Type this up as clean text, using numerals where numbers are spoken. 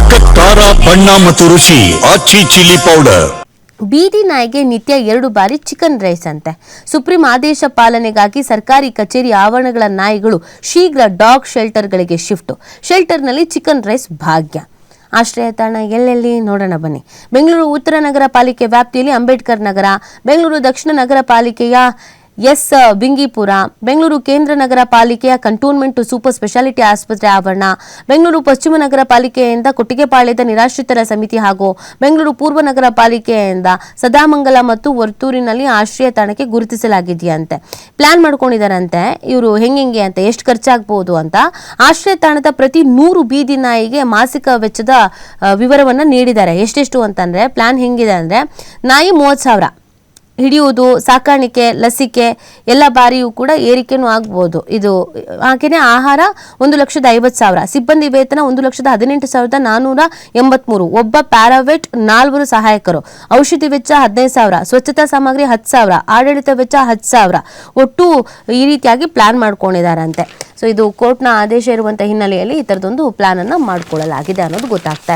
ಸಖತ್ ಖಾರ ಬಣ್ಣ ಮತ್ತು ರುಚಿ ಆಚಿ ಚಿಲ್ಲಿ ಪೌಡರ್. ಬೀದಿ ನಾಯಿಗೆ ನಿತ್ಯ 2 ಬಾರಿ ಚಿಕನ್ ರೈಸ್ ಅಂತೆ. ಸುಪ್ರೀಂ ಆದೇಶ ಪಾಲನೆಗಾಗಿ ಸರ್ಕಾರಿ ಕಚೇರಿ ಆವರಣಗಳ ನಾಯಿಗಳು ಶೀಘ್ರ ಡಾಗ್ ಶೆಲ್ಟರ್ಗಳಿಗೆ ಶಿಫ್ಟ್. ಶೆಲ್ಟರ್ನಲ್ಲಿ ಚಿಕನ್ ರೈಸ್ ಭಾಗ್ಯ. ಆಶ್ರಯ ತಾಣ ಎಲ್ಲೆಲ್ಲಿ ನೋಡೋಣ ಬನ್ನಿ. ಬೆಂಗಳೂರು ಉತ್ತರ ನಗರ ಪಾಲಿಕೆ ವ್ಯಾಪ್ತಿಯಲ್ಲಿ ಅಂಬೇಡ್ಕರ್ ನಗರ, ಬೆಂಗಳೂರು ದಕ್ಷಿಣ ನಗರ ಪಾಲಿಕೆಯ ಬಿಂಗಿಪುರ, ಬೆಂಗಳೂರು ಕೇಂದ್ರ ನಗರ ಪಾಲಿಕೆಯ ಕಂಟೋನ್ಮೆಂಟ್ ಸೂಪರ್ ಸ್ಪೆಷಾಲಿಟಿ ಆಸ್ಪತ್ರೆ ಆವರಣ, ಬೆಂಗಳೂರು ಪಶ್ಚಿಮ ನಗರ ಪಾಲಿಕೆಯಿಂದ ಕೊಟ್ಟಿಗೆಪಾಳ್ಯದ ನಿರಾಶ್ರಿತರ ಸಮಿತಿ ಹಾಗೂ ಬೆಂಗಳೂರು ಪೂರ್ವ ನಗರ ಪಾಲಿಕೆಯಿಂದ ಸದಾಮಂಗಲ ಮತ್ತು ವರ್ತೂರಿನಲ್ಲಿ ಆಶ್ರಯ ತಾಣಕ್ಕೆ ಗುರುತಿಸಲಾಗಿದೆಯಂತೆ. ಪ್ಲಾನ್ ಮಾಡ್ಕೊಂಡಿದ್ದಾರಂತೆ ಇವರು ಹೆಂಗೆ ಅಂತ, ಎಷ್ಟು ಖರ್ಚಾಗಬಹುದು ಅಂತ. ಆಶ್ರಯ ತಾಣದ ಪ್ರತಿ 100 ಬೀದಿ ನಾಯಿಗೆ ಮಾಸಿಕ ವೆಚ್ಚದ ವಿವರವನ್ನು ನೀಡಿದ್ದಾರೆ. ಎಷ್ಟೆಷ್ಟು ಅಂತಂದ್ರೆ ಪ್ಲಾನ್ ಹೆಂಗಿದೆ ಅಂದ್ರೆ, ನಾಯಿ 30,000, ಹಿಡಿಯುವುದು, ಸಾಕಾಣಿಕೆ, ಲಸಿಕೆ ಎಲ್ಲ ಬಾರಿಯೂ ಕೂಡ ಏರಿಕೆನೂ ಆಗ್ಬೋದು. ಇದು ಹಾಗೆಯೇ ಆಹಾರ 1,50,000, ಸಿಬ್ಬಂದಿ ವೇತನ 1,18,483, ಒಬ್ಬ ಪ್ಯಾರಾವೆಟ್, 4 ಸಹಾಯಕರು, ಔಷಧಿ ವೆಚ್ಚ 15,000, ಸ್ವಚ್ಛತಾ ಸಾಮಗ್ರಿ 10,000, ಆಡಳಿತ ವೆಚ್ಚ 10,000. ಒಟ್ಟು ಈ ರೀತಿಯಾಗಿ ಪ್ಲಾನ್ ಮಾಡ್ಕೊಂಡಿದ್ದಾರಂತೆ. ಸೊ ಇದು ಕೋರ್ಟ್ನ ಆದೇಶ ಇರುವಂತಹ ಹಿನ್ನೆಲೆಯಲ್ಲಿ ಈ ಥರದೊಂದು ಪ್ಲಾನ್ ಅನ್ನ ಮಾಡ್ಕೊಳ್ಳಲಾಗಿದೆ ಅನ್ನೋದು ಗೊತ್ತಾಗ್ತಾ ಇದೆ.